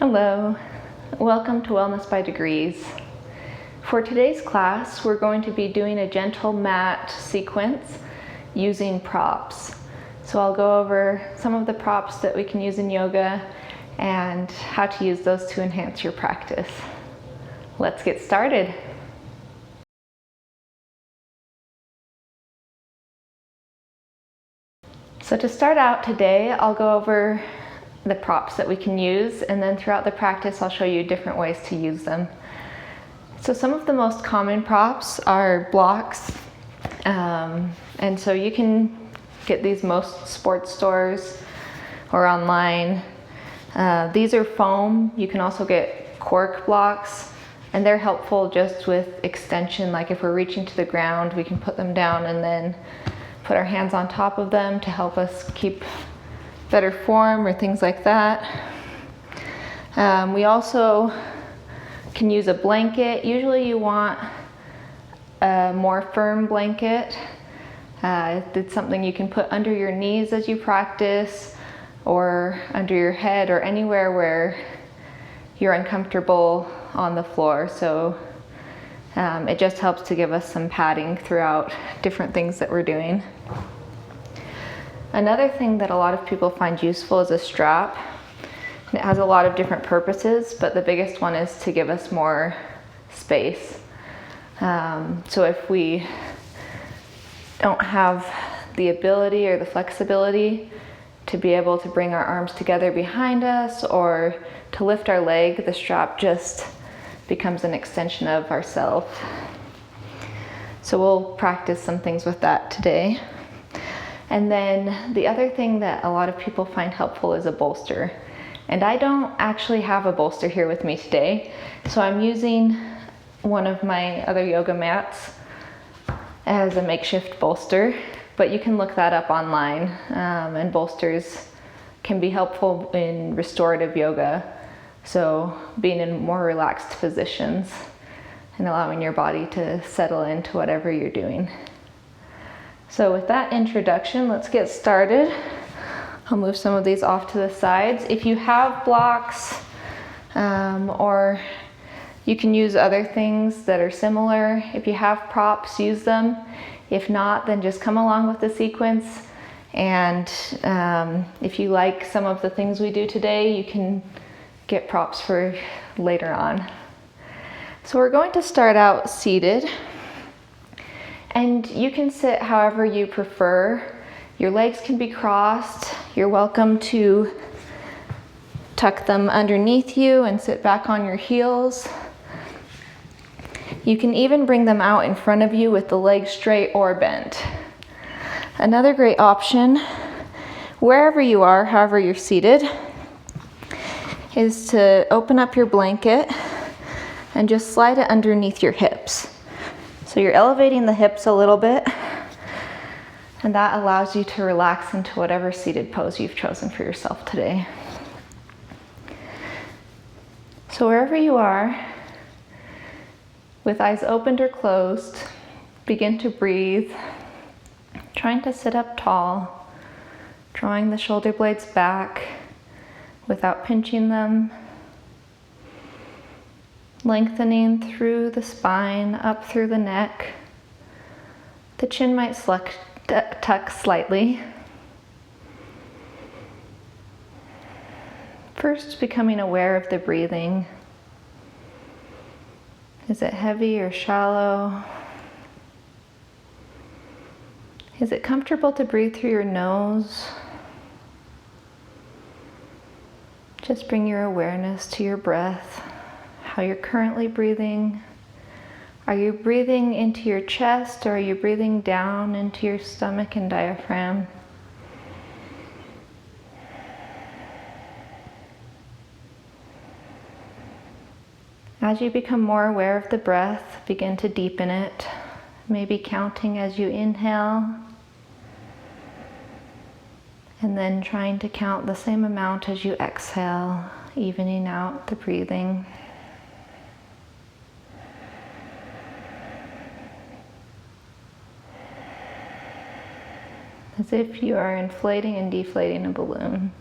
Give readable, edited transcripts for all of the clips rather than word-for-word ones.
Hello, welcome to Wellness by Degrees. For today's class, we're going to be doing a gentle mat sequence using props. So I'll go over some of the props that we can use in yoga and how to use those to enhance your practice. Let's get started. So to start out today, I'll go over the props that we can use, and then throughout the practice I'll show you different ways to use them. So some of the most common props are blocks, and so you can get these most sports stores or online. These are foam. You can also get cork blocks, and they're helpful just with extension. Like if we're reaching to the ground, we can put them down and then put our hands on top of them to help us keep better form or things like that. We also can use a blanket. Usually you want a more firm blanket. It's something you can put under your knees as you practice, or under your head, or anywhere where you're uncomfortable on the floor. So it just helps to give us some padding throughout different things that we're doing. Another thing that a lot of people find useful is a strap. It has a lot of different purposes, but the biggest one is to give us more space. So if we don't have the ability or the flexibility to be able to bring our arms together behind us or to lift our leg, the strap just becomes an extension of ourselves. So we'll practice some things with that today. And then the other thing that a lot of people find helpful is a bolster. And I don't actually have a bolster here with me today, so I'm using one of my other yoga mats as a makeshift bolster, but you can look that up online, and bolsters can be helpful in restorative yoga, so being in more relaxed positions and allowing your body to settle into whatever you're doing. So with that introduction, let's get started. I'll move some of these off to the sides. If you have blocks, or you can use other things that are similar. If you have props, use them. If not, then just come along with the sequence. And if you like some of the things we do today, you can get props for later on. So we're going to start out seated. And you can sit however you prefer. Your legs can be crossed. You're welcome to tuck them underneath you and sit back on your heels. You can even bring them out in front of you with the legs straight or bent. Another great option, wherever you are, however you're seated, is to open up your blanket and just slide it underneath your hips. So you're elevating the hips a little bit, and that allows you to relax into whatever seated pose you've chosen for yourself today. So wherever you are, with eyes opened or closed, begin to breathe, trying to sit up tall, drawing the shoulder blades back without pinching them, lengthening through the spine, up through the neck. The chin might tuck slightly. First, becoming aware of the breathing. Is it heavy or shallow? Is it comfortable to breathe through your nose? Just bring your awareness to your breath. How you're currently breathing. Are you breathing into your chest, or are you breathing down into your stomach and diaphragm? As you become more aware of the breath, begin to deepen it, maybe counting as you inhale, and then trying to count the same amount as you exhale, evening out the breathing. As if you are inflating and deflating a balloon.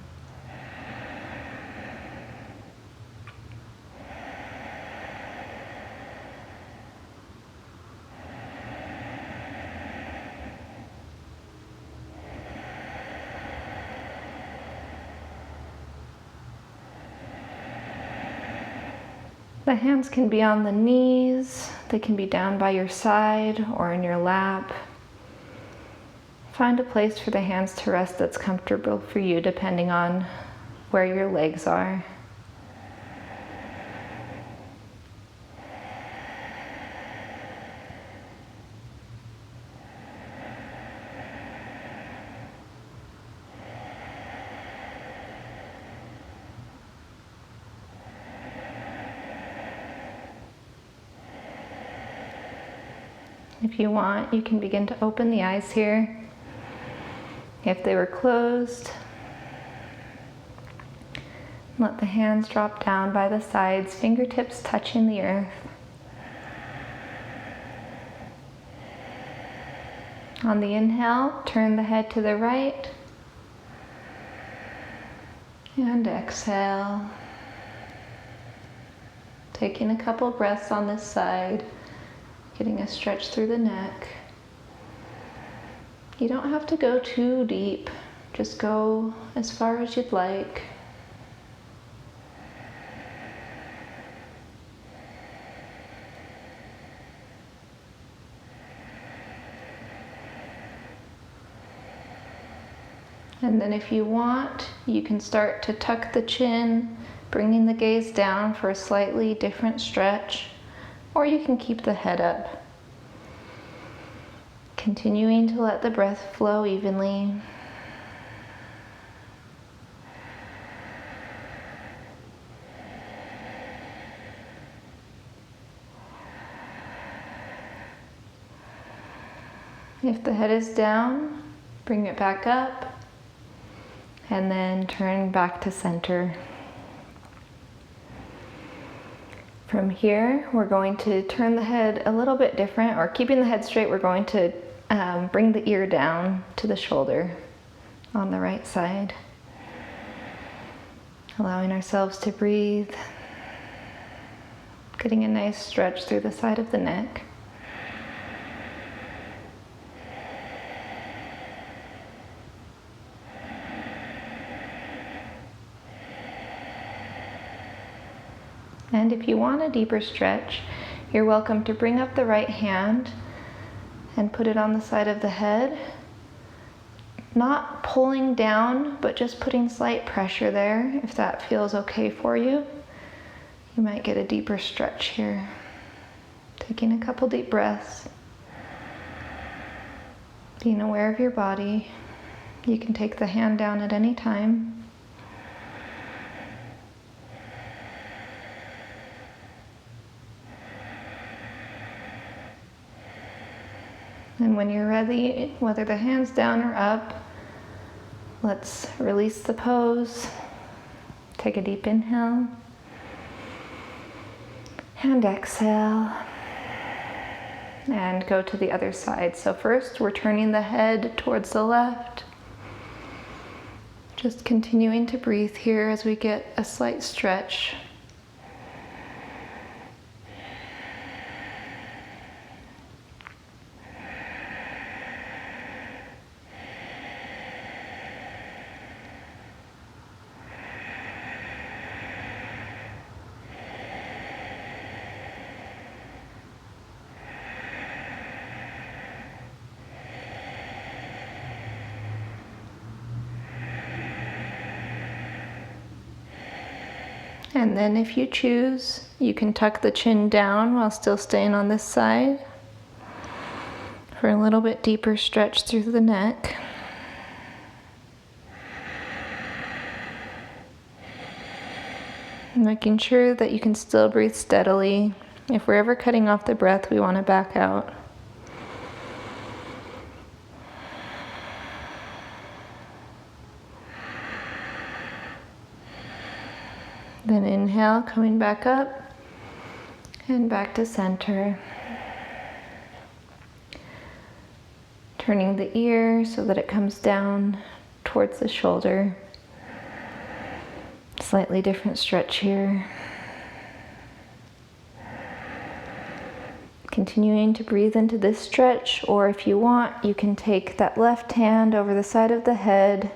The hands can be on the knees, they can be down by your side or in your lap. Find a place for the hands to rest that's comfortable for you depending on where your legs are. If you want, you can begin to open the eyes here. If they were closed, let the hands drop down by the sides, fingertips touching the earth. On the inhale, turn the head to the right. And exhale. Taking a couple breaths on this side. Getting a stretch through the neck. You don't have to go too deep, just go as far as you'd like. And then if you want, you can start to tuck the chin, bringing the gaze down for a slightly different stretch. Or you can keep the head up. Continuing to let the breath flow evenly. If the head is down, bring it back up and then turn back to center. From here, we're going to turn the head a little bit different, or keeping the head straight, we're going to bring the ear down to the shoulder on the right side. Allowing ourselves to breathe, getting a nice stretch through the side of the neck. And if you want a deeper stretch, you're welcome to bring up the right hand and put it on the side of the head. Not pulling down, but just putting slight pressure there, if that feels okay for you. You might get a deeper stretch here. Taking a couple deep breaths. Being aware of your body. You can take the hand down at any time. And when you're ready, whether the hand's down or up, let's release the pose. Take a deep inhale. And exhale. And go to the other side. So first, we're turning the head towards the left. Just continuing to breathe here as we get a slight stretch. And then if you choose, you can tuck the chin down while still staying on this side for a little bit deeper stretch through the neck. Making sure that you can still breathe steadily. If we're ever cutting off the breath, we want to back out. Then inhale, coming back up and back to center. Turning the ear so that it comes down towards the shoulder. Slightly different stretch here. Continuing to breathe into this stretch, or if you want, you can take that left hand over the side of the head,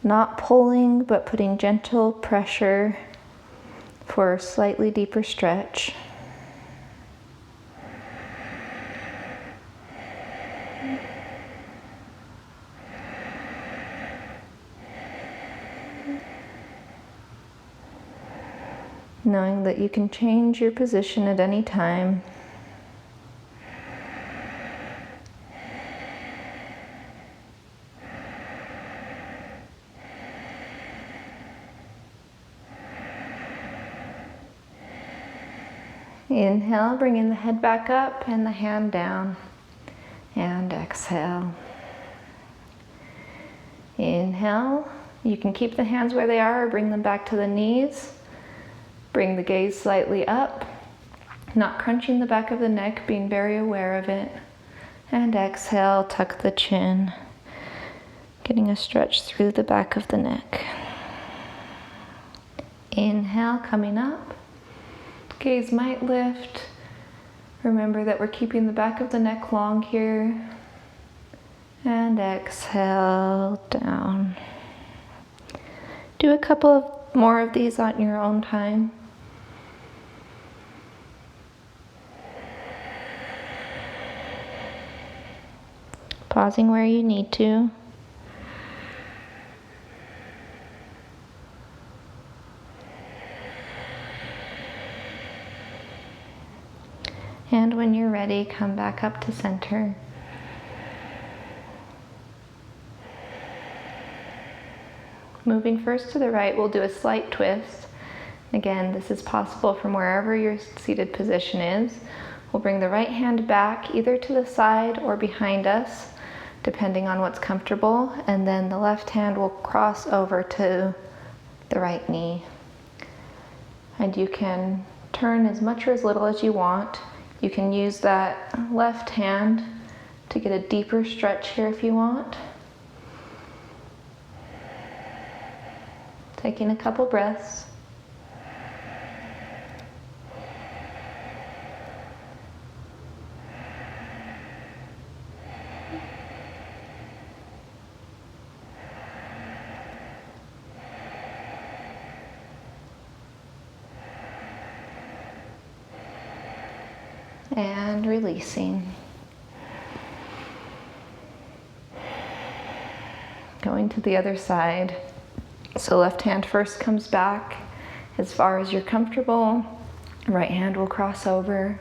not pulling, but putting gentle pressure for a slightly deeper stretch. Knowing that you can change your position at any time. Inhale, bringing the head back up and the hand down. And exhale. Inhale. You can keep the hands where they are or bring them back to the knees. Bring the gaze slightly up, not crunching the back of the neck, being very aware of it. And exhale, tuck the chin, getting a stretch through the back of the neck. Inhale, coming up. Gaze might lift. Remember that we're keeping the back of the neck long here. And exhale, down. Do a couple of more of these on your own time. Pausing where you need to. And when you're ready, come back up to center. Moving first to the right, we'll do a slight twist. Again, this is possible from wherever your seated position is. We'll bring the right hand back either to the side or behind us, depending on what's comfortable, and then the left hand will cross over to the right knee. And you can turn as much or as little as you want. You can use that left hand to get a deeper stretch here if you want. Taking a couple breaths. And releasing. Going to the other side. So left hand first comes back as far as you're comfortable. Right hand will cross over.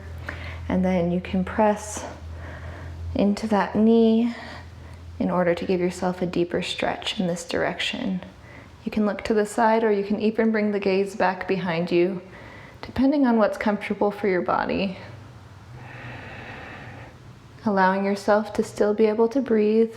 And then you can press into that knee in order to give yourself a deeper stretch in this direction. You can look to the side or you can even bring the gaze back behind you, depending on what's comfortable for your body. Allowing yourself to still be able to breathe.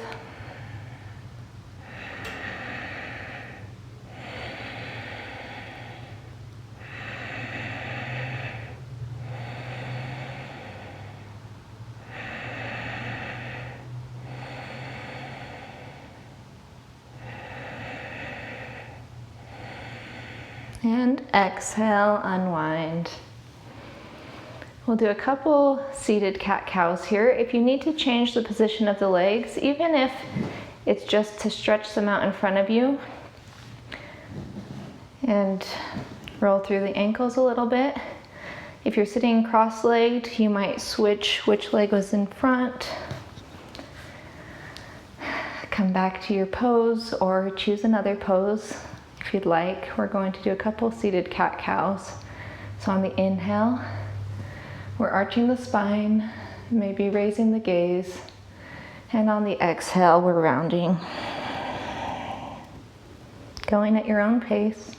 And exhale, unwind. We'll do a couple seated cat-cows here. If you need to change the position of the legs, even if it's just to stretch them out in front of you, and roll through the ankles a little bit. If you're sitting cross-legged, you might switch which leg was in front. Come back to your pose or choose another pose if you'd like. We're going to do a couple seated cat-cows. So on the inhale, we're arching the spine, maybe raising the gaze. And on the exhale, we're rounding. Going at your own pace.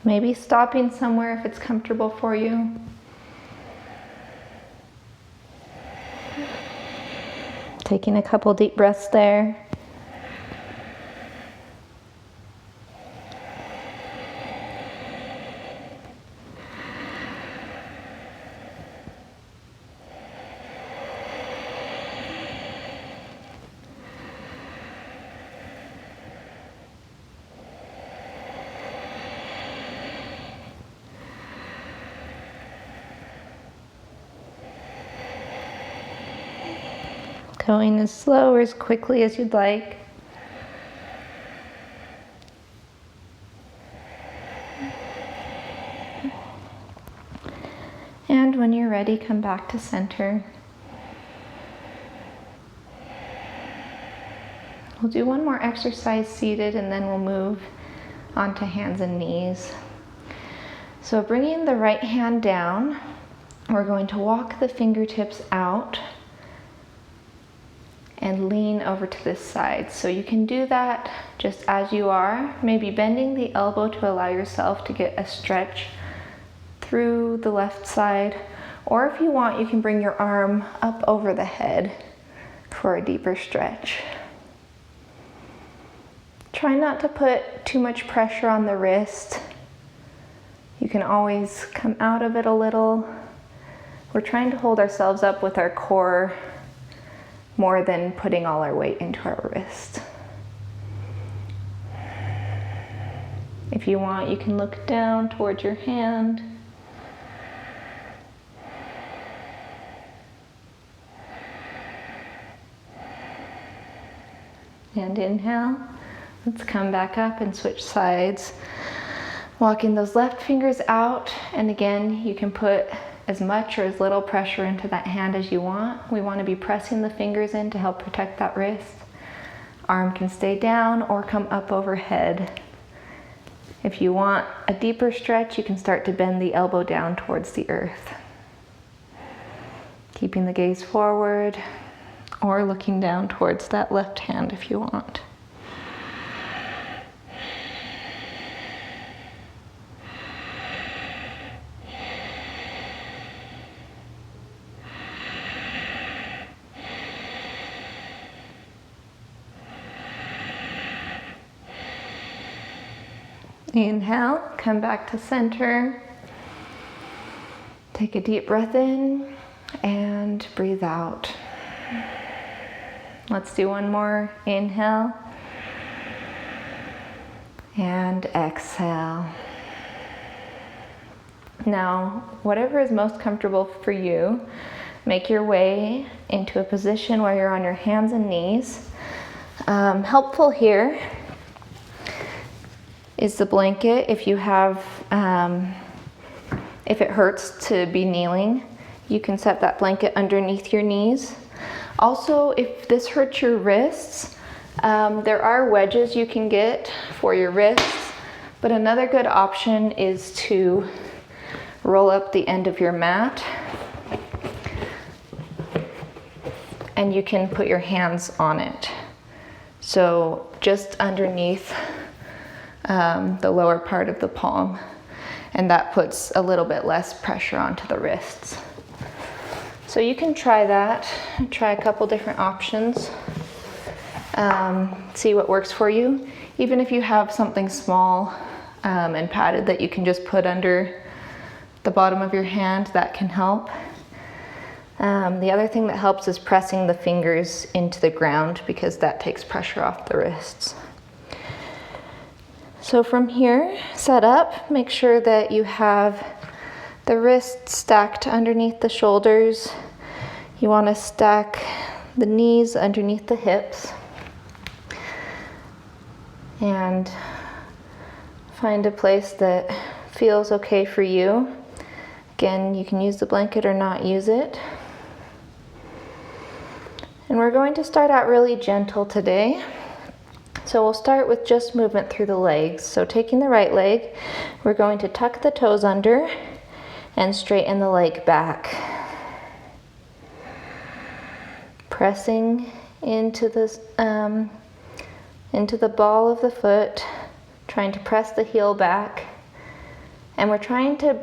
Maybe stopping somewhere if it's comfortable for you. Taking a couple deep breaths there. Going as slow or as quickly as you'd like. And when you're ready, come back to center. We'll do one more exercise seated and then we'll move onto hands and knees. So bringing the right hand down, we're going to walk the fingertips out and lean over to this side. So you can do that just as you are, maybe bending the elbow to allow yourself to get a stretch through the left side, or if you want, you can bring your arm up over the head for a deeper stretch. Try not to put too much pressure on the wrist. You can always come out of it a little. We're trying to hold ourselves up with our core more than putting all our weight into our wrist. If you want, you can look down towards your hand. And inhale. Let's come back up and switch sides. Walking those left fingers out, and again, you can put as much or as little pressure into that hand as you want. We want to be pressing the fingers in to help protect that wrist. Arm can stay down or come up overhead. If you want a deeper stretch, you can start to bend the elbow down towards the earth. Keeping the gaze forward or looking down towards that left hand if you want. Inhale, come back to center. Take a deep breath in and breathe out. Let's do one more. Inhale and exhale. Now, whatever is most comfortable for you, make your way into a position where you're on your hands and knees. Helpful here is the blanket. If you have, if it hurts to be kneeling, you can set that blanket underneath your knees. Also, if this hurts your wrists, there are wedges you can get for your wrists, but another good option is to roll up the end of your mat and you can put your hands on it. So just underneath the lower part of the palm, and that puts a little bit less pressure onto the wrists. So you can try that, try a couple different options, see what works for you. Even if you have something small and padded that you can just put under the bottom of your hand, that can help. The other thing that helps is pressing the fingers into the ground because that takes pressure off the wrists. So from here, set up, make sure that you have the wrists stacked underneath the shoulders. You want to stack the knees underneath the hips. And find a place that feels okay for you. Again, you can use the blanket or not use it. And we're going to start out really gentle today. So we'll start with just movement through the legs. So taking the right leg, we're going to tuck the toes under and straighten the leg back. Pressing into the ball of the foot, trying to press the heel back. And we're trying to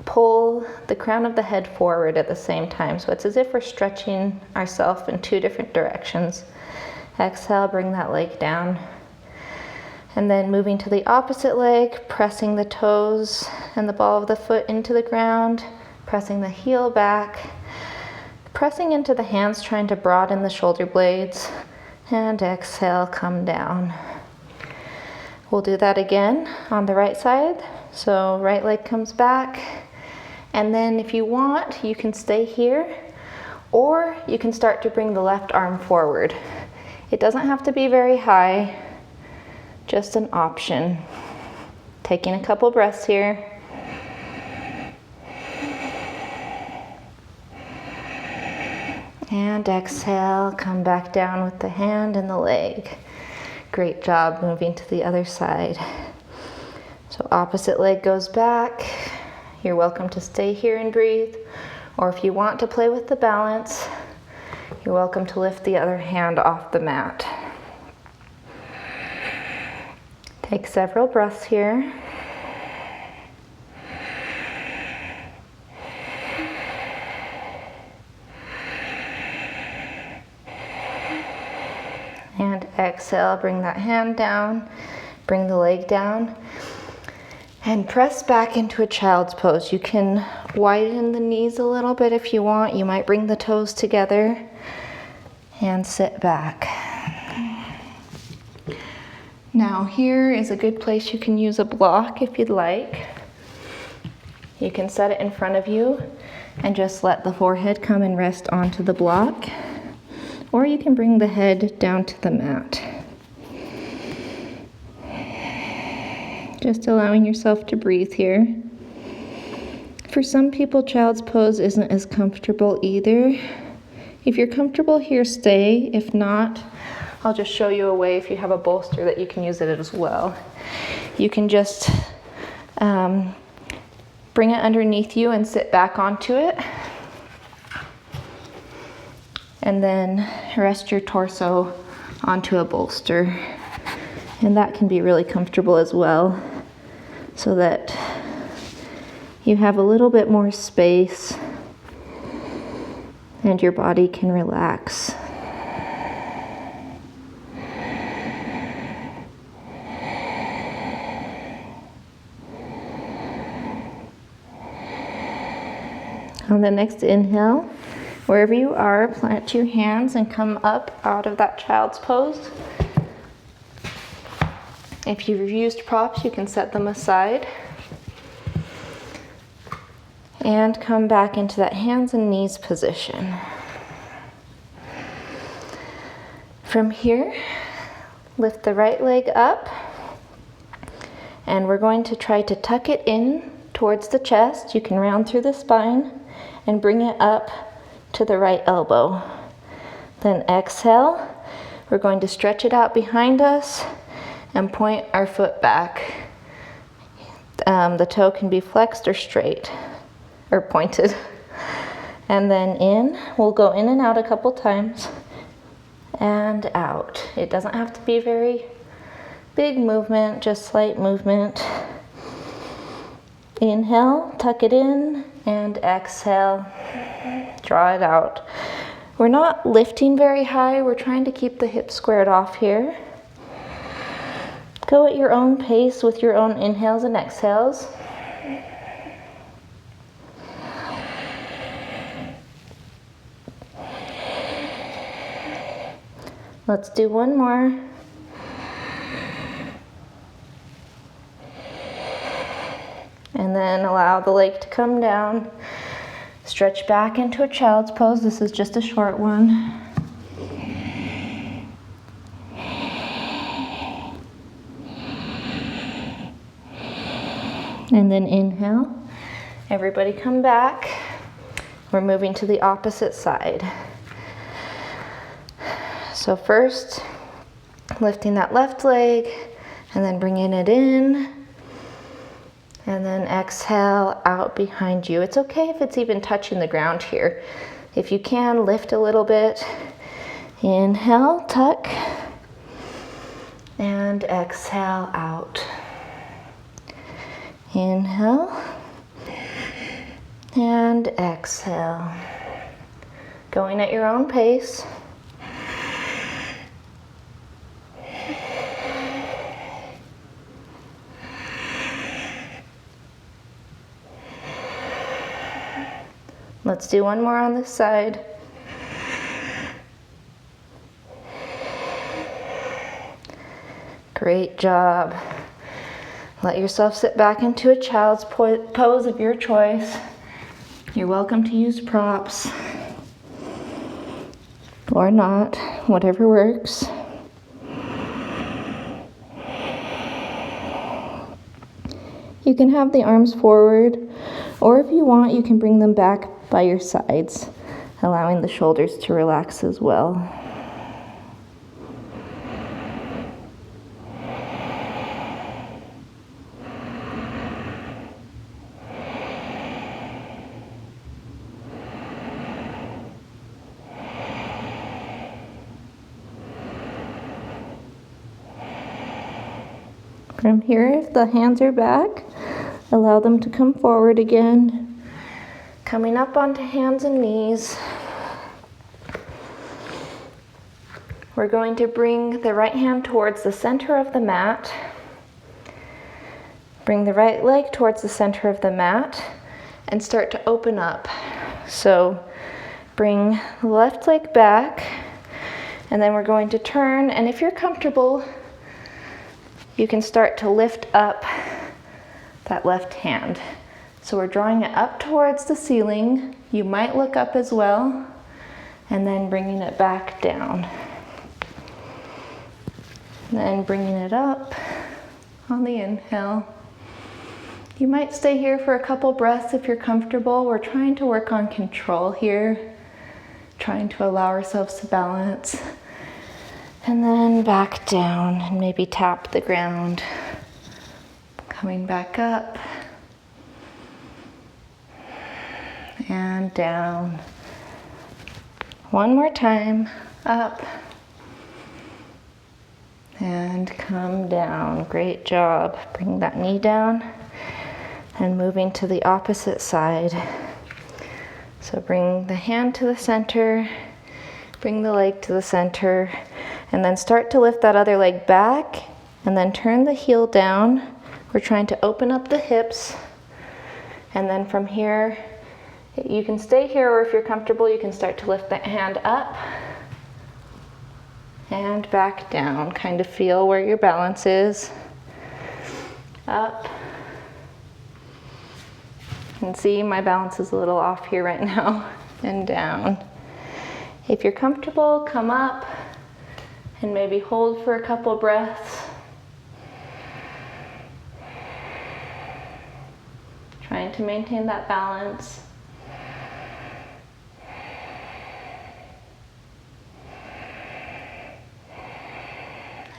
pull the crown of the head forward at the same time. So it's as if we're stretching ourselves in two different directions. Exhale, bring that leg down. And then moving to the opposite leg, pressing the toes and the ball of the foot into the ground, pressing the heel back, pressing into the hands, trying to broaden the shoulder blades, and exhale, come down. We'll do that again on the right side. So right leg comes back, and then if you want, you can stay here, Or you can start to bring the left arm forward. It doesn't have to be very high, just an option. Taking a couple breaths here. And exhale, come back down with the hand and the leg. Great job moving to the other side. So opposite leg goes back. You're welcome to stay here and breathe. Or if you want to play with the balance, you're welcome to lift the other hand off the mat. Take several breaths here. And exhale, bring that hand down, bring the leg down, and press back into a child's pose. You can widen the knees a little bit if you want. You might bring the toes together and sit back. Now here is a good place you can use a block if you'd like. You can set it in front of you and just let the forehead come and rest onto the block. Or you can bring the head down to the mat. Just allowing yourself to breathe here. For some people, child's pose isn't as comfortable either. If you're comfortable here, stay. If not, I'll just show you a way if you have a bolster that you can use it as well. You can just bring it underneath you and sit back onto it. And then rest your torso onto a bolster. And that can be really comfortable as well, so that you have a little bit more space and your body can relax. On the next inhale, wherever you are, plant your hands and come up out of that child's pose. If you've used props, you can set them aside. And come back into that hands and knees position. From here, lift the right leg up. And we're going to try to tuck it in towards the chest. You can round through the spine and bring it up to the right elbow. Then exhale. We're going to stretch it out behind us and point our foot back. The toe can be flexed or straight, or pointed. And then in, we'll go in and out a couple times, and out. It doesn't have to be very big movement, just slight movement. Inhale, tuck it in, and exhale, draw it out. We're not lifting very high, we're trying to keep the hips squared off here. Go at your own pace with your own inhales and exhales. Let's do one more. And then allow the leg to come down. Stretch back into a child's pose. This is just a short one. And then inhale. Everybody come back. We're moving to the opposite side. So first, lifting that left leg and then bringing it in. And then exhale out behind you. It's okay if it's even touching the ground here. If you can, lift a little bit. Inhale, tuck. And exhale out. Inhale. And exhale. Going at your own pace. Let's do one more on this side. Great job. Let yourself sit back into a child's pose of your choice. You're welcome to use props. or not, whatever works. You can have the arms forward, or if you want, you can bring them back by your sides, allowing the shoulders to relax as well. From here, if the hands are back, allow them to come forward again, coming up onto hands and knees. We're going to bring the right hand towards the center of the mat. Bring the right leg towards the center of the mat and start to open up. So bring the left leg back, and then we're going to turn, and if you're comfortable, you can start to lift up that left hand. So we're drawing it up towards the ceiling. You might look up as well, and then bringing it back down. And then bringing it up on the inhale. You might stay here for a couple breaths if you're comfortable. We're trying to work on control here, trying to allow ourselves to balance. And then back down and maybe tap the ground. Coming back up and down. One more time, up and come down. Great job. Bring that knee down and moving to the opposite side. So bring the hand to the center, bring the leg to the center, and then start to lift that other leg back and then turn the heel down. We're trying to open up the hips, and then from here, you can stay here, or if you're comfortable, you can start to lift that hand up and back down. Kind of feel where your balance is. Up. And see, my balance is a little off here right now. And down. If you're comfortable, come up and maybe hold for a couple breaths. Trying to maintain that balance.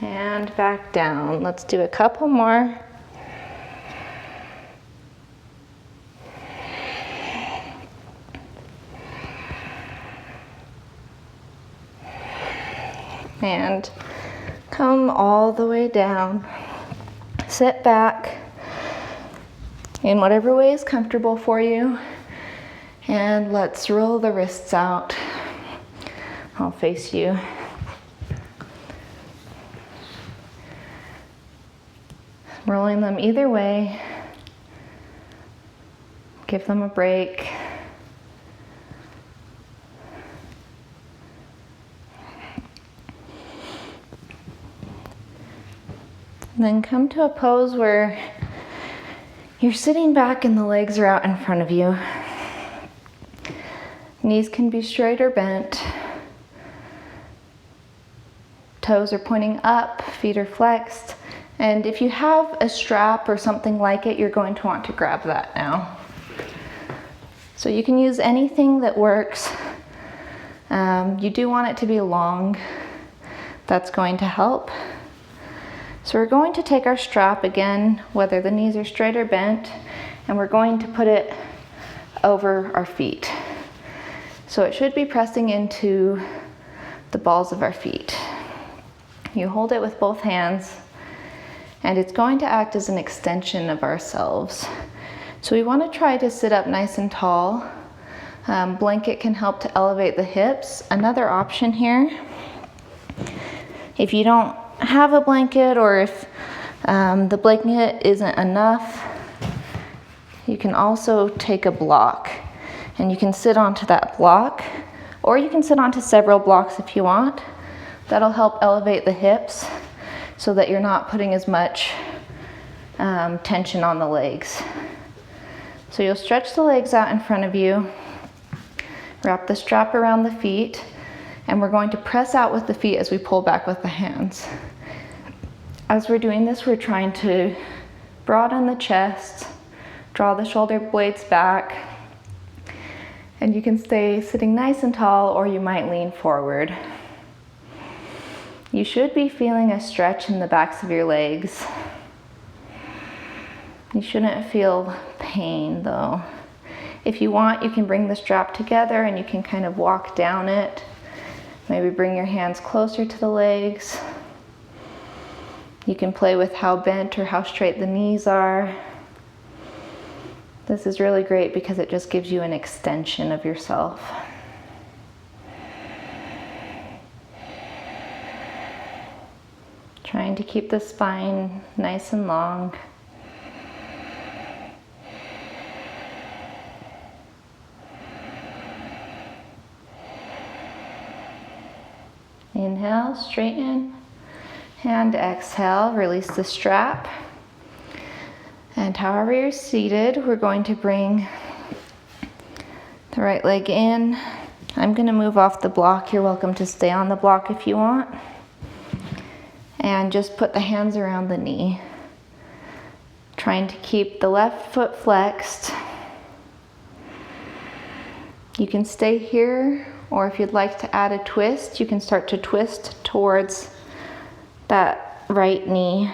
And back down. Let's do a couple more. And come all the way down. Sit back in whatever way is comfortable for you. And let's roll the wrists out. I'll face you. Rolling them either way. Give them a break. And then come to a pose where you're sitting back and the legs are out in front of you. Knees can be straight or bent. Toes are pointing up, feet are flexed. And if you have a strap or something like it, you're going to want to grab that now. So you can use anything that works. You do want it to be long. That's going to help. So we're going to take our strap again, whether the knees are straight or bent, and we're going to put it over our feet. So it should be pressing into the balls of our feet. You hold it with both hands, and it's going to act as an extension of ourselves. So we want to try to sit up nice and tall. Blanket can help to elevate the hips. Another option here, if you don't have a blanket, or if the blanket isn't enough, you can also take a block and you can sit onto that block, or you can sit onto several blocks if you want. That'll help elevate the hips so that you're not putting as much tension on the legs. So you'll stretch the legs out in front of you, wrap the strap around the feet, And we're going to press out with the feet as we pull back with the hands. As we're doing this, we're trying to broaden the chest, draw the shoulder blades back, and you can stay sitting nice and tall, or you might lean forward. You should be feeling a stretch in the backs of your legs. You shouldn't feel pain though. If you want, you can bring the strap together and you can kind of walk down it. Maybe bring your hands closer to the legs. You can play with how bent or how straight the knees are. This is really great because it just gives you an extension of yourself. Trying to keep the spine nice and long. Inhale, straighten, and exhale, release the strap. And however you're seated, we're going to bring the right leg in. I'm going to move off the block. You're welcome to stay on the block if you want. And just put the hands around the knee. Trying to keep the left foot flexed. You can stay here, or if you'd like to add a twist, you can start to twist towards that right knee.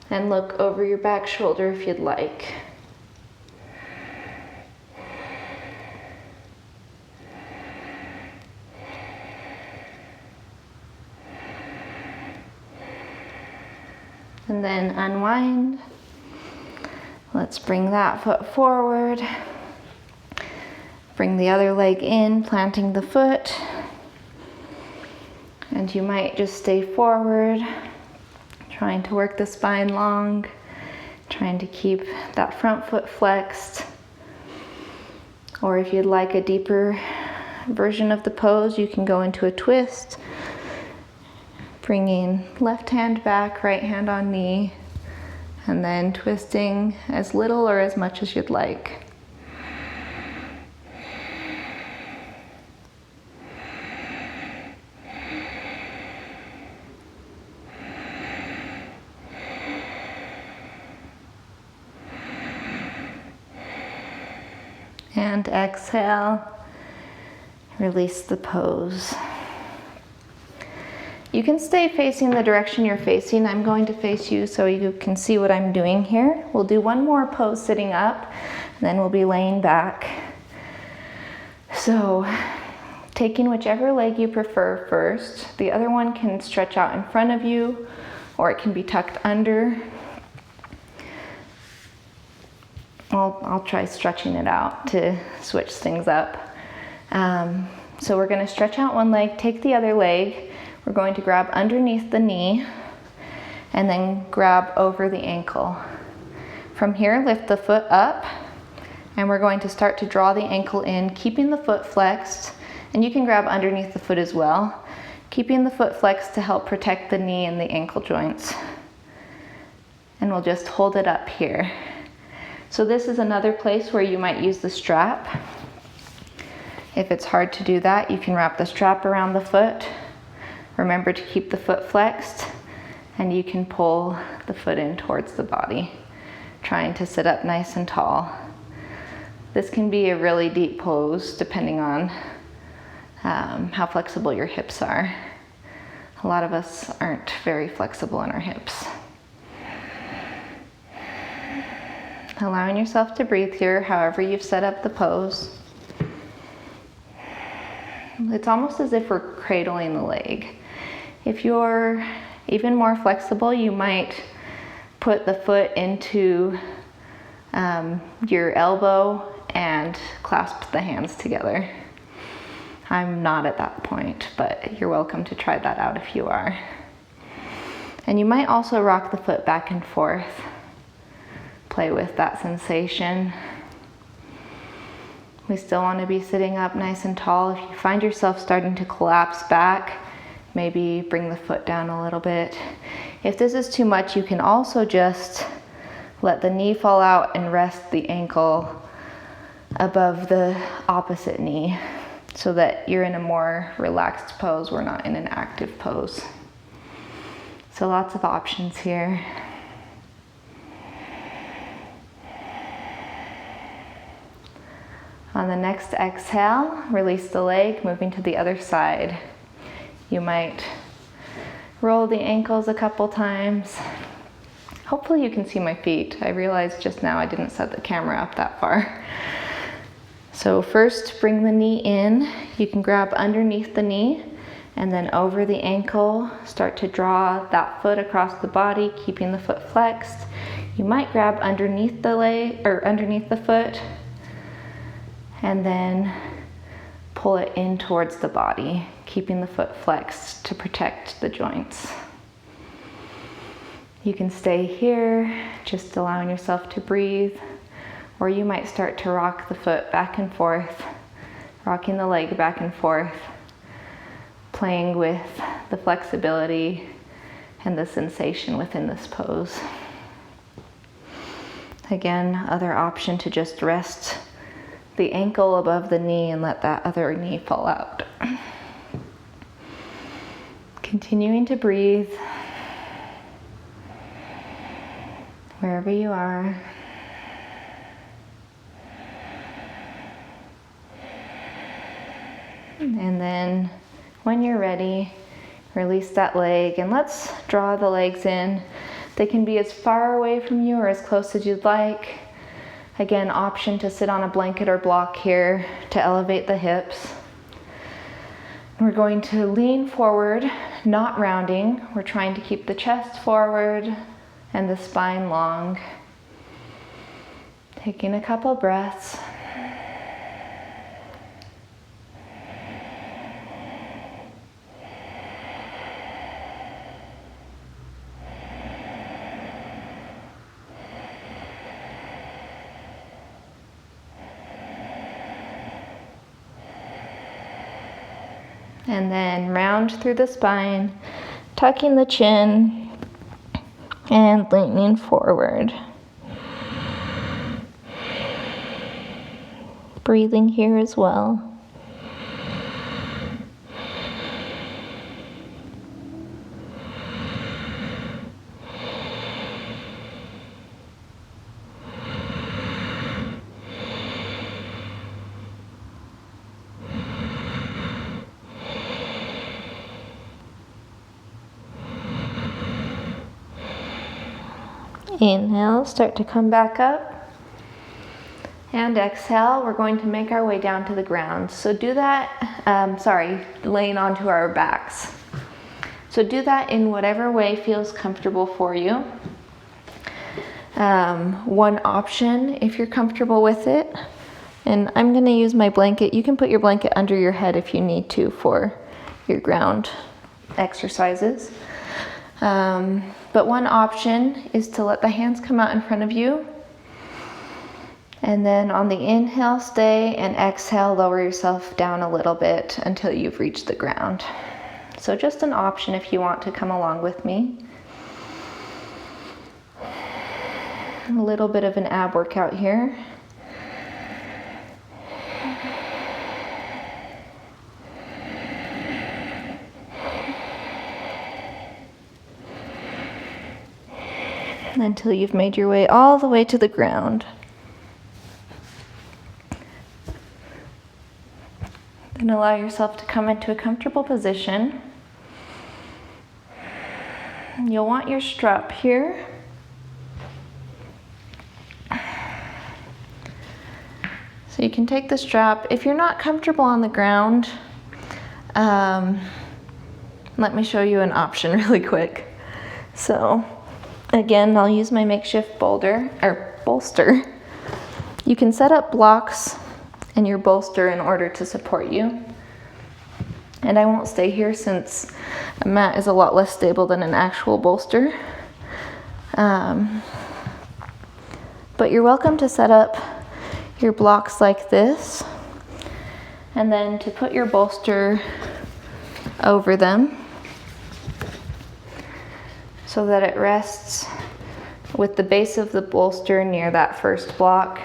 And look over your back shoulder if you'd like. And then unwind. Let's bring that foot forward. Bring the other leg in, planting the foot. And you might just stay forward, trying to work the spine long, trying to keep that front foot flexed. Or if you'd like a deeper version of the pose, you can go into a twist. Bringing left hand back, right hand on knee, and then twisting as little or as much as you'd like. And exhale, release the pose. You can stay facing the direction you're facing. I'm going to face you so you can see what I'm doing here. We'll do one more pose sitting up, and then we'll be laying back. So, taking whichever leg you prefer first. The other one can stretch out in front of you, or it can be tucked under. I'll try stretching it out to switch things up. So we're going to stretch out one leg, take the other leg. We're going to grab underneath the knee and then grab over the ankle. From here, lift the foot up, and we're going to start to draw the ankle in, keeping the foot flexed, and you can grab underneath the foot as well, keeping the foot flexed to help protect the knee and the ankle joints. And we'll just hold it up here. So this is another place where you might use the strap. If it's hard to do that, you can wrap the strap around the foot. Remember to keep the foot flexed, and you can pull the foot in towards the body, trying to sit up nice and tall. This can be a really deep pose depending on how flexible your hips are. A lot of us aren't very flexible in our hips. Allowing yourself to breathe here, however you've set up the pose. It's almost as if we're cradling the leg. If you're even more flexible, you might put the foot into your elbow and clasp the hands together. I'm not at that point, but you're welcome to try that out if you are. And you might also rock the foot back and forth. Play with that sensation. We still want to be sitting up nice and tall. If you find yourself starting to collapse back, maybe bring the foot down a little bit. If this is too much, you can also just let the knee fall out and rest the ankle above the opposite knee. so that you're in a more relaxed pose. We're not in an active pose. So lots of options here. On the next exhale, release the leg, moving to the other side. You might roll the ankles a couple times. Hopefully you can see my feet. I realized just now I didn't set the camera up that far. So first, bring the knee in. You can grab underneath the knee and then over the ankle, start to draw that foot across the body, keeping the foot flexed. You might grab underneath the leg or underneath the foot and then pull it in towards the body, keeping the foot flexed to protect the joints. You can stay here, just allowing yourself to breathe, or you might start to rock the foot back and forth, rocking the leg back and forth, playing with the flexibility and the sensation within this pose. Again, other option to just rest the ankle above the knee and let that other knee fall out. Continuing to breathe wherever you are. And then when you're ready, release that leg and let's draw the legs in. They can be as far away from you or as close as you'd like. Again, option to sit on a blanket or block here to elevate the hips. We're going to lean forward, not rounding. We're trying to keep the chest forward and the spine long. Taking a couple breaths. And then round through the spine, tucking the chin and leaning forward. Breathing here as well. Inhale, start to come back up. And exhale, we're going to make our way down to the ground. So do that, laying onto our backs. So do that in whatever way feels comfortable for you. One option, if you're comfortable with it, and I'm gonna use my blanket. You can put your blanket under your head if you need to for your ground exercises. But one option is to let the hands come out in front of you. And then on the inhale, stay, and exhale, lower yourself down a little bit until you've reached the ground. So just an option if you want to come along with me. A little bit of an ab workout here. Until you've made your way all the way to the ground. Then allow yourself to come into a comfortable position. You'll want your strap here. So you can take the strap. If you're not comfortable on the ground, let me show you an option really quick. So again, I'll use my makeshift bolster. You can set up blocks and your bolster in order to support you. And I won't stay here since a mat is a lot less stable than an actual bolster. But you're welcome to set up your blocks like this, and then to put your bolster over them so that it rests with the base of the bolster near that first block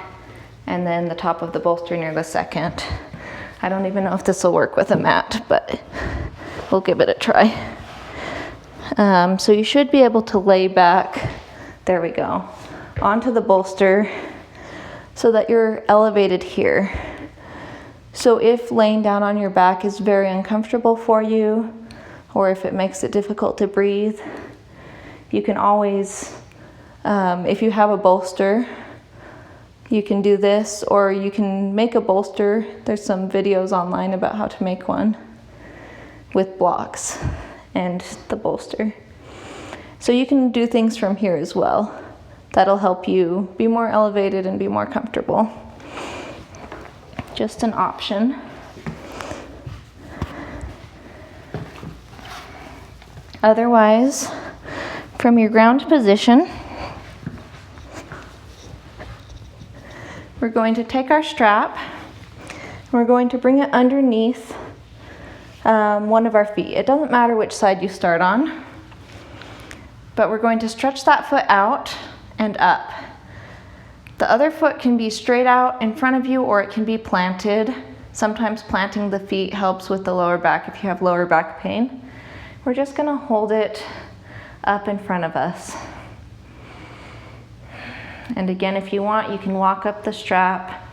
and then the top of the bolster near the second. I don't even know if this will work with a mat, but we'll give it a try. So you should be able to lay back, there we go, onto the bolster so that you're elevated here. So if laying down on your back is very uncomfortable for you, or if it makes it difficult to breathe, you can always, if you have a bolster, you can do this, or you can make a bolster. There's some videos online about how to make one with blocks and the bolster. So you can do things from here as well. That'll help you be more elevated and be more comfortable. Just an option. Otherwise, from your ground position, we're going to take our strap, and we're going to bring it underneath one of our feet. It doesn't matter which side you start on, but we're going to stretch that foot out and up. The other foot can be straight out in front of you, or it can be planted. Sometimes planting the feet helps with the lower back if you have lower back pain. We're just gonna hold it up in front of us. And again, if you want, you can walk up the strap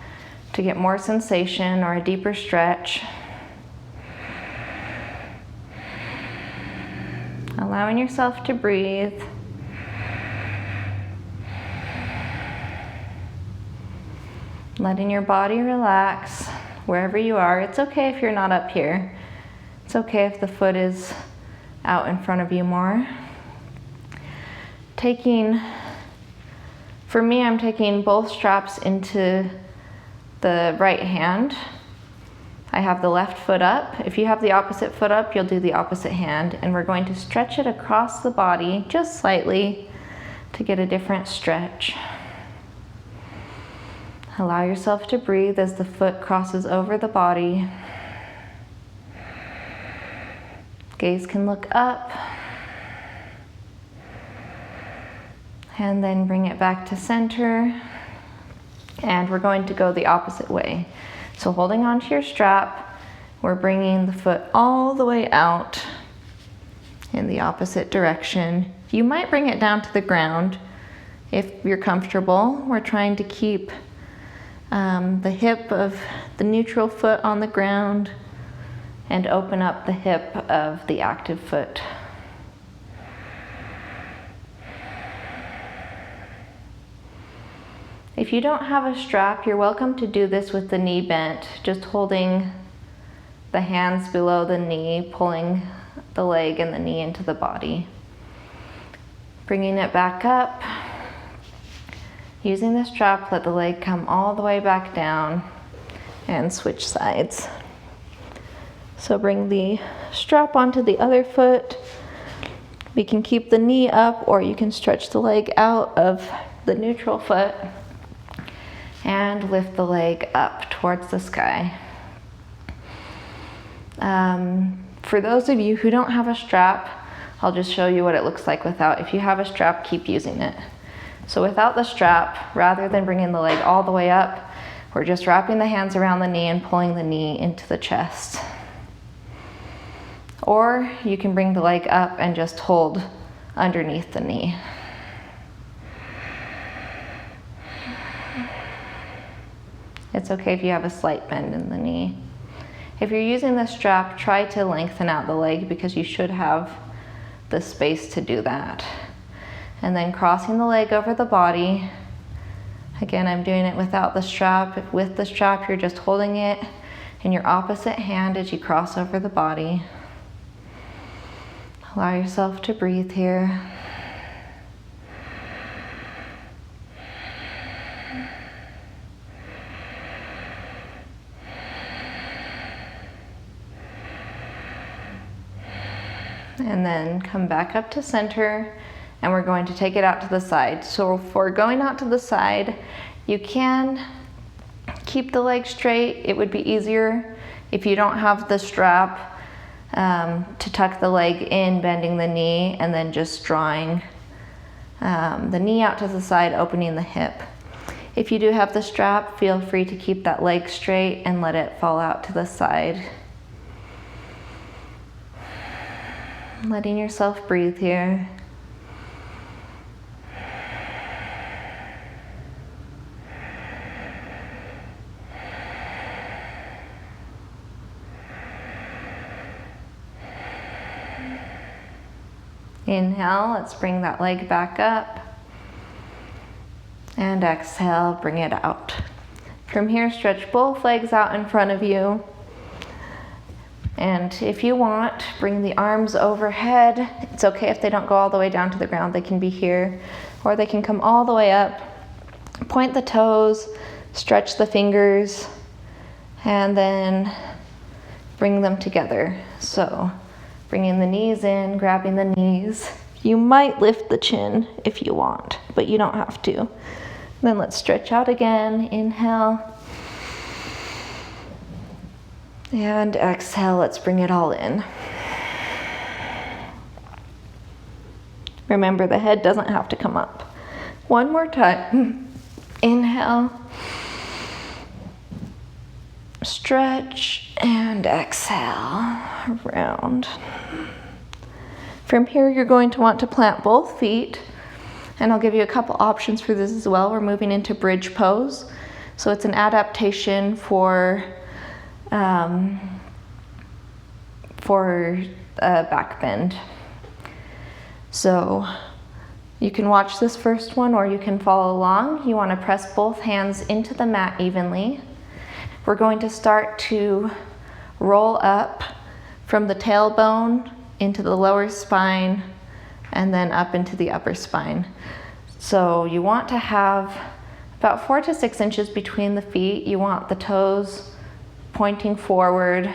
to get more sensation or a deeper stretch. Allowing yourself to breathe. Letting your body relax wherever you are. It's okay if you're not up here. It's okay if the foot is out in front of you more. For me, I'm taking both straps into the right hand. I have the left foot up. If you have the opposite foot up, you'll do the opposite hand. And we're going to stretch it across the body just slightly to get a different stretch. Allow yourself to breathe as the foot crosses over the body. Gaze can look up. And then bring it back to center. And we're going to go the opposite way. So holding onto your strap, we're bringing the foot all the way out in the opposite direction. You might bring it down to the ground if you're comfortable. We're trying to keep the hip of the neutral foot on the ground and open up the hip of the active foot. If you don't have a strap, you're welcome to do this with the knee bent, just holding the hands below the knee, pulling the leg and the knee into the body. Bringing it back up, using the strap, let the leg come all the way back down and switch sides. So bring the strap onto the other foot. We can keep the knee up, or you can stretch the leg out of the neutral foot and lift the leg up towards the sky. For those of you who don't have a strap, I'll just show you what it looks like without. If you have a strap, keep using it. So without the strap, rather than bringing the leg all the way up, we're just wrapping the hands around the knee and pulling the knee into the chest. Or you can bring the leg up and just hold underneath the knee. It's okay if you have a slight bend in the knee. If you're using the strap, try to lengthen out the leg because you should have the space to do that. And then crossing the leg over the body. Again, I'm doing it without the strap. If with the strap, you're just holding it in your opposite hand as you cross over the body. Allow yourself to breathe here. And then come back up to center, and we're going to take it out to the side. So for going out to the side, you can keep the leg straight. It would be easier if you don't have the strap to tuck the leg in, bending the knee, and then just drawing the knee out to the side, opening the hip. If you do have the strap, feel free to keep that leg straight and let it fall out to the side. Letting yourself breathe here. Inhale, let's bring that leg back up. And exhale, bring it out. From here, stretch both legs out in front of you. And if you want, bring the arms overhead. It's okay if they don't go all the way down to the ground. They can be here, or they can come all the way up. Point the toes, stretch the fingers, and then bring them together. So bringing the knees in, grabbing the knees. You might lift the chin if you want, but you don't have to. Then let's stretch out again. Inhale. And exhale, let's bring it all in. Remember, the head doesn't have to come up. One more time. Inhale. Stretch and exhale, round. From here, you're going to want to plant both feet, and I'll give you a couple options for this as well. We're moving into bridge pose. So it's an adaptation for back bend. So you can watch this first one or you can follow along. You want to press both hands into the mat evenly. We're going to start to roll up from the tailbone into the lower spine and then up into the upper spine. So you want to have about 4 to 6 inches between the feet. You want the toes pointing forward,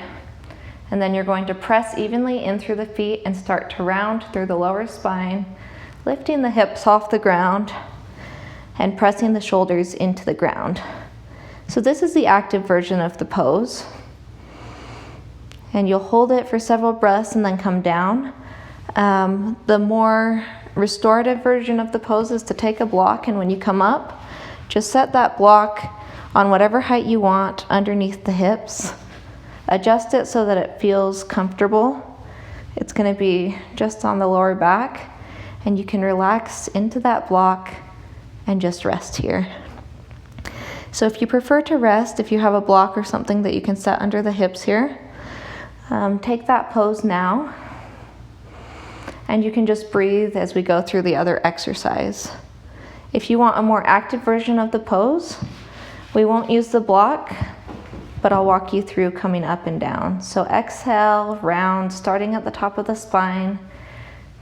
and then you're going to press evenly in through the feet and start to round through the lower spine, lifting the hips off the ground and pressing the shoulders into the ground. So this is the active version of the pose. And you'll hold it for several breaths and then come down. The more restorative version of the pose is to take a block, and when you come up, just set that block on whatever height you want underneath the hips. Adjust it so that it feels comfortable. It's going to be just on the lower back, and you can relax into that block and just rest here. So if you prefer to rest, if you have a block or something that you can set under the hips here, take that pose now, and you can just breathe as we go through the other exercise. If you want a more active version of the pose, we won't use the block, but I'll walk you through coming up and down. So exhale, round, starting at the top of the spine,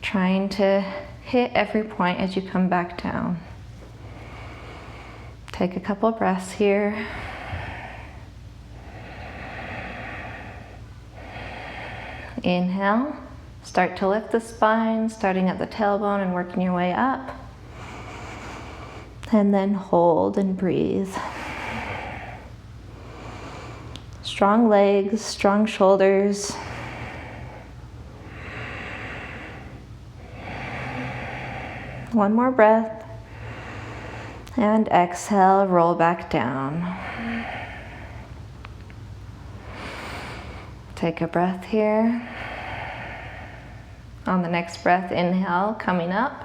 trying to hit every point as you come back down. Take a couple of breaths here. Inhale, start to lift the spine, starting at the tailbone and working your way up. And then hold and breathe. Strong legs, strong shoulders. One more breath. And exhale, roll back down. Take a breath here. On the next breath, inhale, coming up.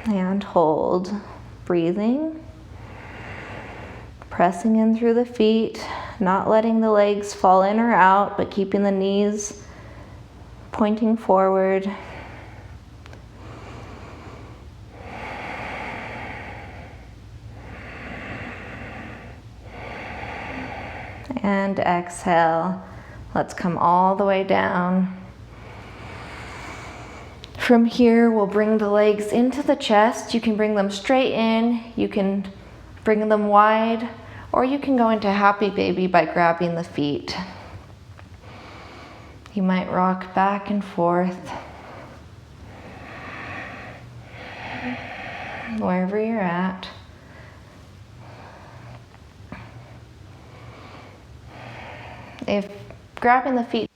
And hold, breathing. Pressing in through the feet, not letting the legs fall in or out, but keeping the knees pointing forward. And exhale. Let's come all the way down. From here, we'll bring the legs into the chest. You can bring them straight in, you can bring them wide, or you can go into happy baby by grabbing the feet. You might rock back and forth, wherever you're at. If grabbing the feet,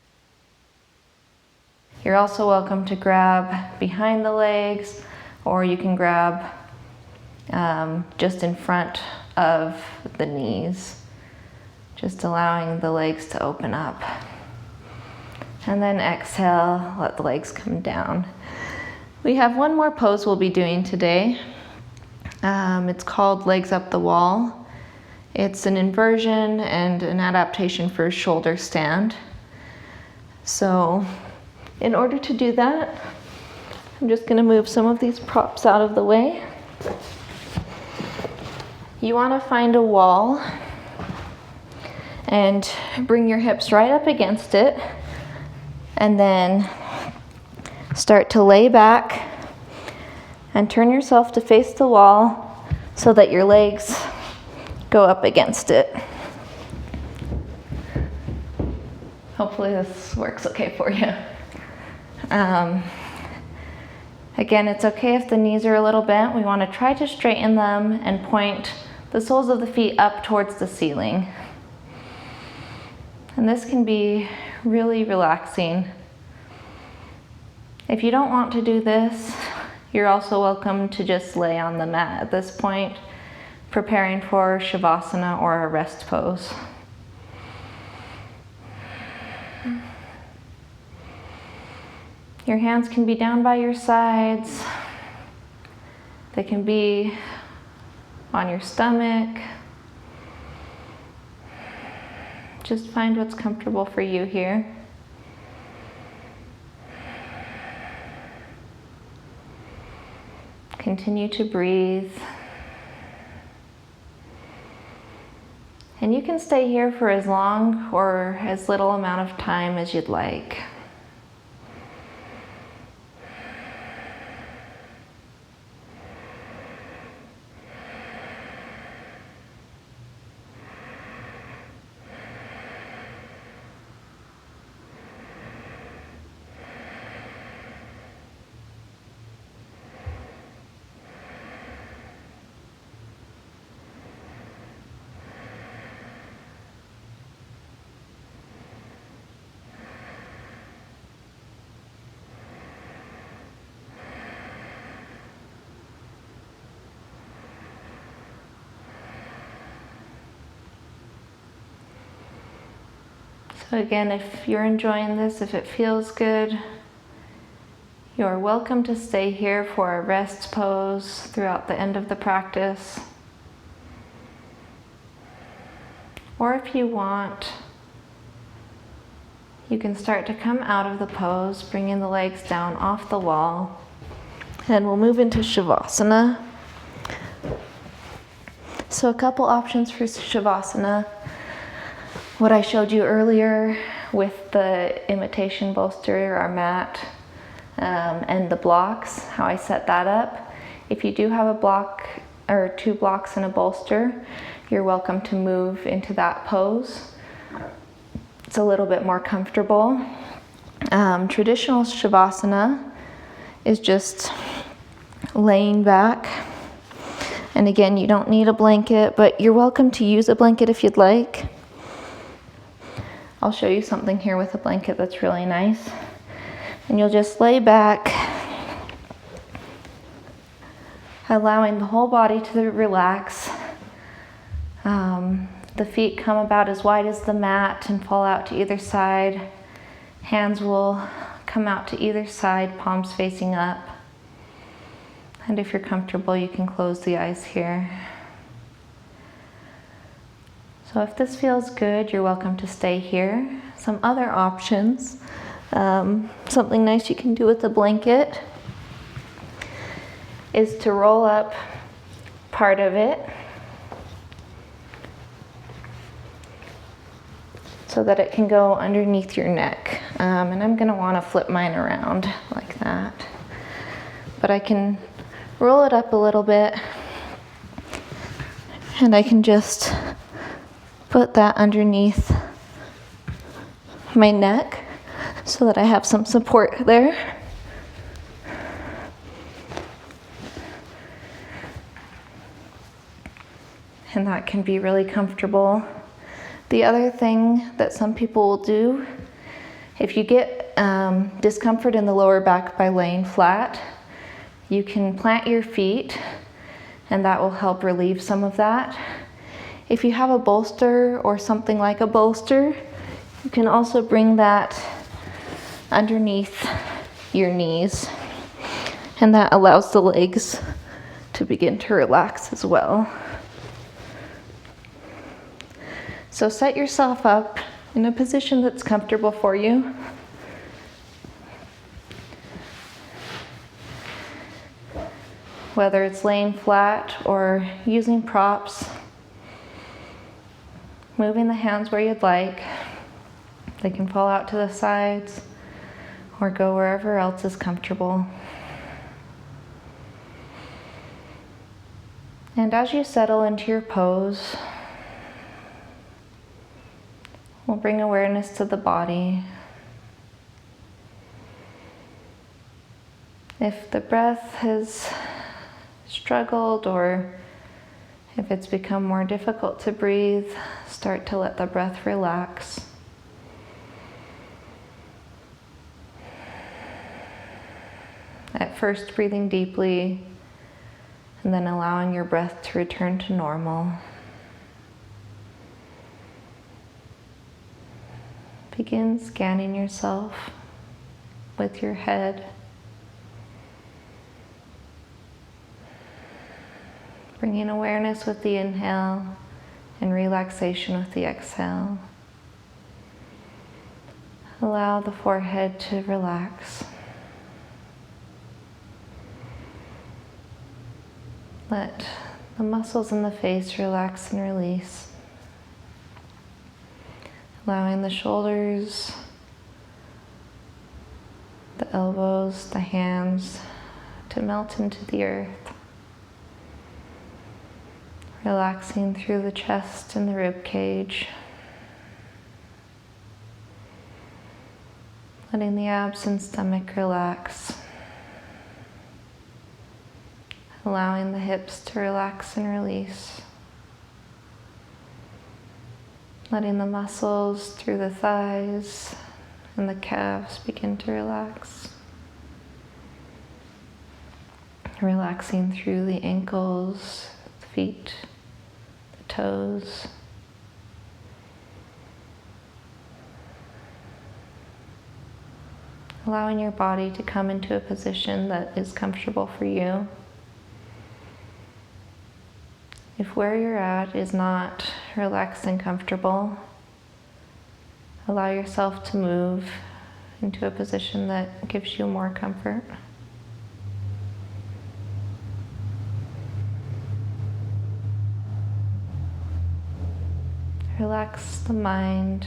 you're also welcome to grab behind the legs or you can grab just in front of the knees, just allowing the legs to open up. And then exhale, let the legs come down. We have one more pose we'll be doing today. It's called legs up the wall. It's an inversion and an adaptation for a shoulder stand. So in order to do that, I'm just going to move some of these props out of the way. You want to find a wall and bring your hips right up against it, and then start to lay back and turn yourself to face the wall so that your legs go up against it. Hopefully this works okay for you. Again, it's okay if the knees are a little bent. We want to try to straighten them and point the soles of the feet up towards the ceiling. And this can be really relaxing. If you don't want to do this, you're also welcome to just lay on the mat at this point, preparing for Savasana or a rest pose. Your hands can be down by your sides. They can be on your stomach. Just find what's comfortable for you here. Continue to breathe. And you can stay here for as long or as little amount of time as you'd like. So again, if you're enjoying this, if it feels good, you're welcome to stay here for a rest pose throughout the end of the practice. Or if you want, you can start to come out of the pose, bringing the legs down off the wall, and we'll move into Savasana. So a couple options for Savasana. What I showed you earlier with the imitation bolster or mat and the blocks, how I set that up. If you do have a block or 2 blocks and a bolster, you're welcome to move into that pose. It's a little bit more comfortable. Traditional Savasana is just laying back. And again, you don't need a blanket, but you're welcome to use a blanket if you'd like. I'll show you something here with a blanket that's really nice. And you'll just lay back, allowing the whole body to relax. The feet come about as wide as the mat and fall out to either side. Hands will come out to either side, palms facing up. And if you're comfortable, you can close the eyes here. So if this feels good, you're welcome to stay here. Some other options, something nice you can do with a blanket is to roll up part of it so that it can go underneath your neck. And I'm gonna wanna flip mine around like that. But I can roll it up a little bit and I can just put that underneath my neck so that I have some support there. And that can be really comfortable. The other thing that some people will do, if you get discomfort in the lower back by laying flat, You can plant your feet, and that will help relieve some of that. If you have a bolster or something like a bolster, you can also bring that underneath your knees, and that allows the legs to begin to relax as well. So set yourself up in a position that's comfortable for you. Whether it's laying flat or using props, moving the hands where you'd like. They can fall out to the sides or go wherever else is comfortable. And as you settle into your pose, we'll bring awareness to the body. If the breath has struggled or if it's become more difficult to breathe, start to let the breath relax. At first, breathing deeply and then allowing your breath to return to normal. Begin scanning yourself with your head. Bringing awareness with the inhale and relaxation with the exhale. Allow the forehead to relax. Let the muscles in the face relax and release. Allowing the shoulders, the elbows, the hands to melt into the earth. Relaxing through the chest and the rib cage. Letting the abs and stomach relax. Allowing the hips to relax and release. Letting the muscles through the thighs and the calves begin to relax. Relaxing through the ankles, the feet, the toes. Allowing your body to come into a position that is comfortable for you. If where you're at is not relaxed and comfortable, allow yourself to move into a position that gives you more comfort. Relax the mind.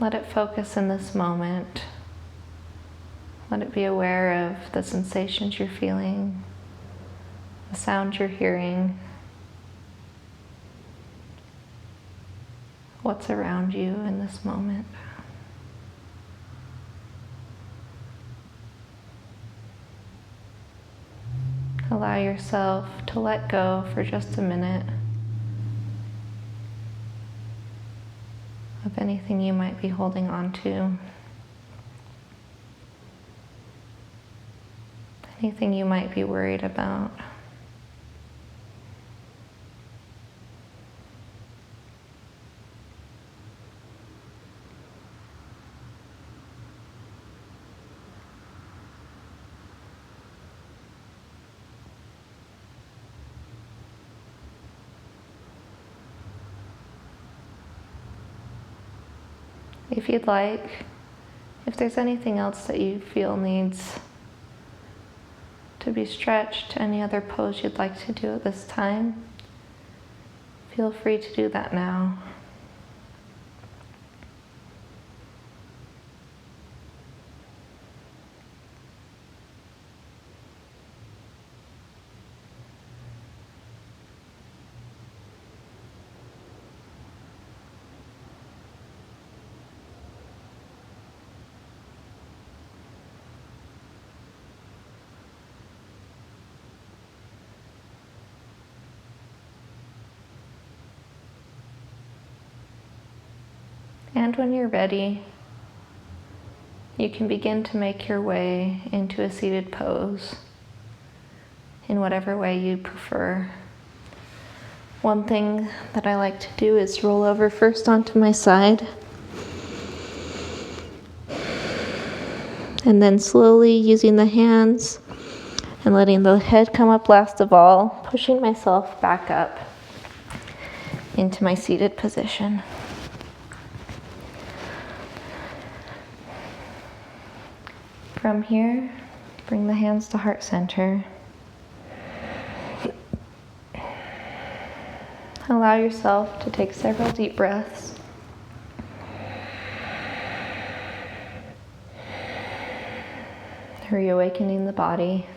Let it focus in this moment. Let it be aware of the sensations you're feeling, the sounds you're hearing, what's around you in this moment. Allow yourself to let go for just a minute of anything you might be holding on to, anything you might be worried about. If you'd like, if there's anything else that you feel needs to be stretched, any other pose you'd like to do at this time, feel free to do that now. And when you're ready, you can begin to make your way into a seated pose in whatever way you prefer. One thing that I like to do is roll over first onto my side, and then slowly using the hands and letting the head come up last of all, pushing myself back up into my seated position. From here, bring the hands to heart center. Allow yourself to take several deep breaths. Reawakening the body.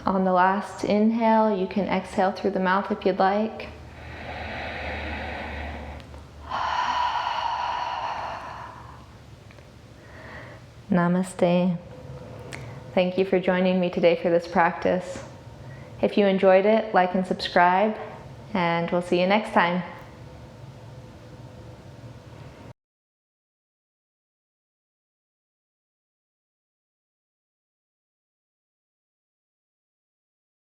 On the last inhale, you can exhale through the mouth if you'd like. Namaste. Thank you for joining me today for this practice. If you enjoyed it, like and subscribe, and we'll see you next time.